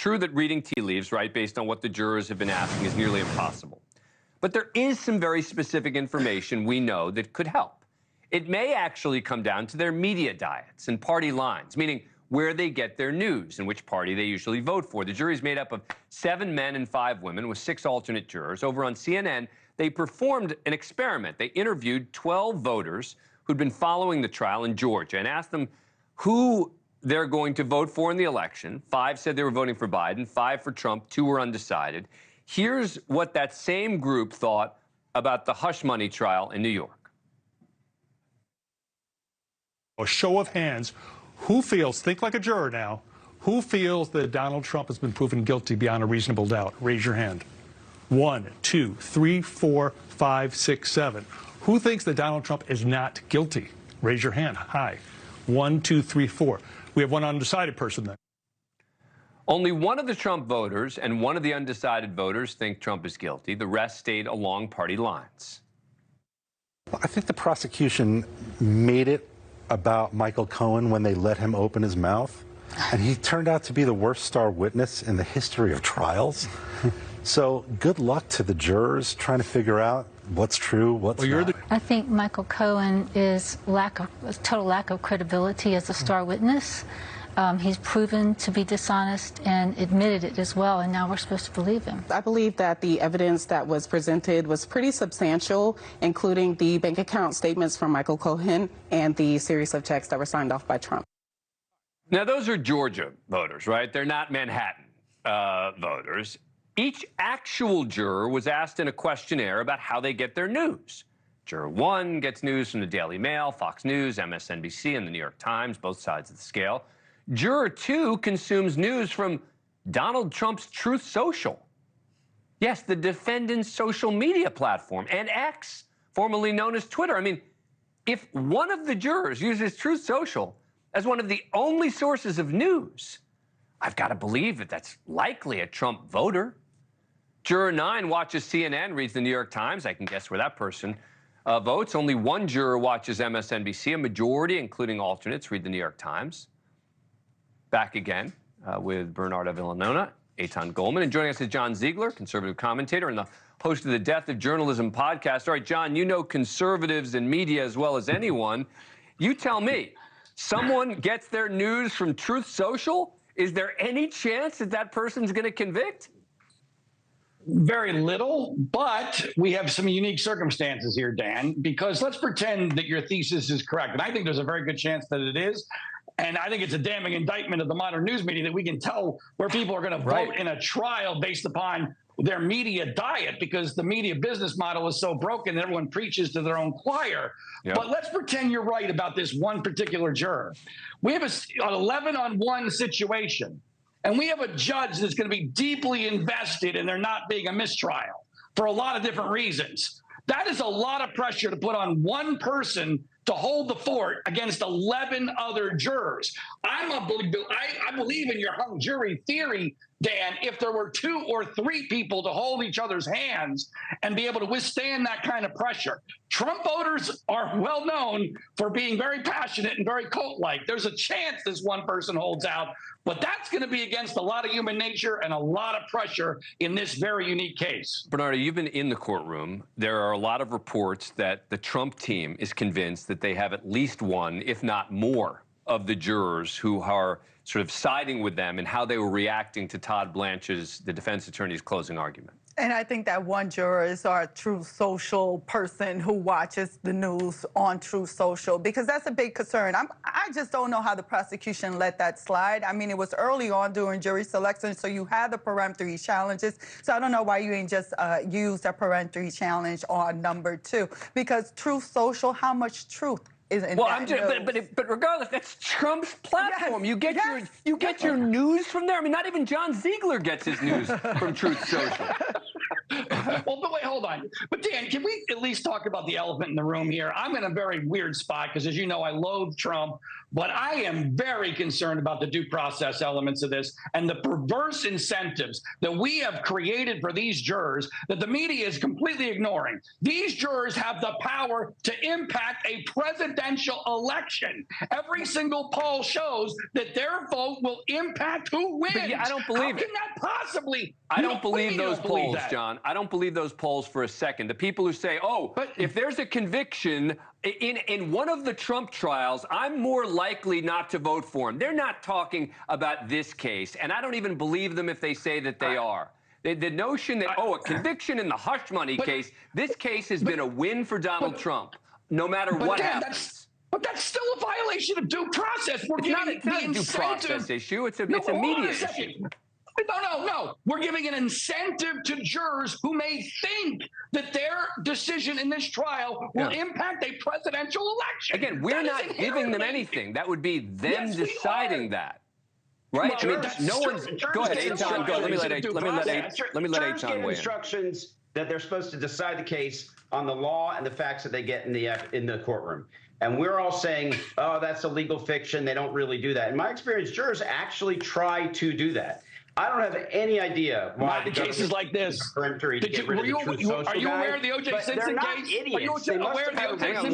true that reading tea leaves, right, based on what the jurors have been asking is nearly impossible. But there is some very specific information we know that could help. It may actually come down to their media diets and party lines, meaning where they get their news and which party they usually vote for. The jury's made up of 7 men and 5 women with 6 alternate jurors. Over on CNN, they performed an experiment. They interviewed 12 voters who'd been following the trial in Georgia and asked them who they're going to vote for in the election. 5 said they were voting for Biden, 5 for Trump, 2 were undecided. Here's what that same group thought about the hush money trial in New York. A show of hands, who feels, think like a juror now, who feels that Donald Trump has been proven guilty beyond a reasonable doubt? Raise your hand. 1, 2, 3, 4, 5, 6, 7. Who thinks that Donald Trump is not guilty? Raise your hand. High. 1, 2, 3, 4. We have one undecided person then. Only one of the Trump voters and one of the undecided voters think Trump is guilty. The rest stayed along party lines. I think the prosecution made it about Michael Cohen when they let him open his mouth. And he turned out to be the worst star witness in the history of trials. So good luck to the jurors trying to figure out what's true, what's not. I think Michael Cohen is total lack of credibility as a star witness. He's proven to be dishonest and admitted it as well, and now we're supposed to believe him. I believe that the evidence that was presented was pretty substantial, including the bank account statements from Michael Cohen and the series of checks that were signed off by Trump. Now, those are Georgia voters, right? They're not Manhattan voters. Each actual juror was asked in a questionnaire about how they get their news. Juror 1 gets news from the Daily Mail, Fox News, MSNBC, and the New York Times, both sides of the scale. Juror 2 consumes news from Donald Trump's Truth Social. Yes, the defendant's social media platform, and X, formerly known as Twitter. I mean, if one of the jurors uses Truth Social as one of the only sources of news, I've got to believe that that's likely a Trump voter. Juror 9 watches CNN, reads the New York Times. I can guess where that person votes. Only one juror watches MSNBC. A majority, including alternates, read the New York Times. Back again with Bernarda Villalona, Aitan Goelman, and joining us is John Ziegler, conservative commentator and the host of the Death of Journalism podcast. All right, John, you know conservatives and media as well as anyone. You tell me, someone gets their news from Truth Social? Is there any chance that that person's going to convict? Very little, but we have some unique circumstances here, Dan, because let's pretend that your thesis is correct. And I think there's a very good chance that it is. And I think it's a damning indictment of the modern news media that we can tell where people are going to vote in a trial based upon their media diet, because the media business model is so broken that everyone preaches to their own choir. Yep. But let's pretend you're right about this one particular juror. We have an 11-on-1 situation, and we have a judge that's going to be deeply invested in there not being a mistrial for a lot of different reasons. That is a lot of pressure to put on one person to hold the fort against 11 other jurors. I believe in your hung jury theory, Dan, if there were 2 or 3 people to hold each other's hands and be able to withstand that kind of pressure. Trump voters are well known for being very passionate and very cult-like. There's a chance this one person holds out, but that's going to be against a lot of human nature and a lot of pressure in this very unique case. Bernarda, you've been in the courtroom. There are a lot of reports that the Trump team is convinced that they have at least one, if not more, of the jurors who are sort of siding with them and how they were reacting to Todd Blanche's, the defense attorney's, closing argument. And I think that one juror is our Truth Social person who watches the news on Truth Social, because that's a big concern. I just don't know how the prosecution let that slide. I mean, it was early on during jury selection, so you had the peremptory challenges. So I don't know why you ain't just used a peremptory challenge on number 2, because Truth Social, how much truth? But regardless, that's Trump's platform. Yes, you get your news from there. I mean, not even John Ziegler gets his news from Truth Social. Well, but wait, hold on. But Dan, can we at least talk about the elephant in the room here? I'm in a very weird spot because, as you know, I loathe Trump, but I am very concerned about the due process elements of this and the perverse incentives that we have created for these jurors that the media is completely ignoring. These jurors have the power to impact a presidential election. Every single poll shows that their vote will impact who wins. But yeah, I don't believe How can that possibly? I don't believe those polls, that? John. I don't believe those polls for a second. The people who say, oh, But if there's a conviction in one of the Trump trials, I'm more likely not to vote for him. They're not talking about this case, and I don't even believe them if they say that they are. The notion that, a conviction in the hush money case, this case has been a win for Donald Trump, no matter what happens. But that's still a violation of due process. We're giving It's not a due process issue. It's a media issue. No. We're giving an incentive to jurors who may think that their decision in this trial will impact a presidential election. Again, we're not giving them anything. That would be them deciding that. Right? Well, I mean, no one's. Go ahead, Aitan. Go. Let me let Aitan weigh in. Instructions that they're supposed to decide the case on the law and the facts that they get in the courtroom. And we're all saying, oh, that's a legal fiction. They don't really do that. In my experience, jurors actually try to do that. I don't have any idea why the cases like this. Peremptory to get rid of the Truth Social Are you aware of the O.J. Simpson case? Idiots. Are you aware of the O.J. Simpson case?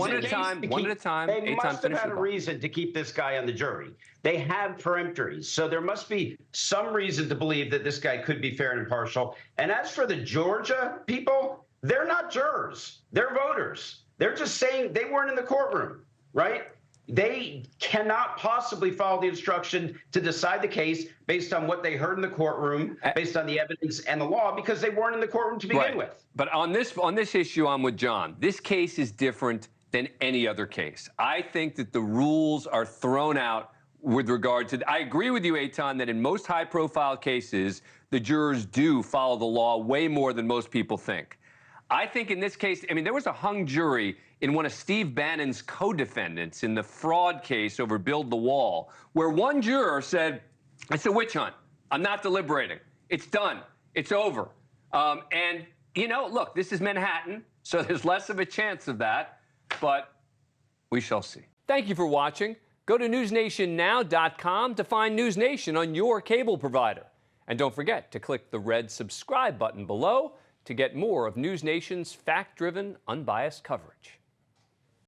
One at a time. They must have had a reason to keep this guy on the jury. They have peremptories, so there must be some reason to believe that this guy could be fair and impartial. And as for the Georgia people, they're not jurors. They're voters. They're just saying they weren't in the courtroom, right? They cannot possibly follow the instruction to decide the case based on what they heard in the courtroom, based on the evidence and the law, because they weren't in the courtroom to begin with. But on this issue, I'm with John. This case is different than any other case. I think that the rules are thrown out with regard to. I agree with you, Aitan, that in most high-profile cases, the jurors do follow the law way more than most people think. I think in this case, I mean, there was a hung jury in one of Steve Bannon's co-defendants in the fraud case over Build the Wall, where one juror said, it's a witch hunt. I'm not deliberating. It's done. It's over. And, you know, look, this is Manhattan, so there's less of a chance of that, but we shall see. Thank you for watching. Go to newsnationnow.com to find NewsNation on your cable provider. And don't forget to click the red subscribe button below to get more of NewsNation's fact-driven, unbiased coverage.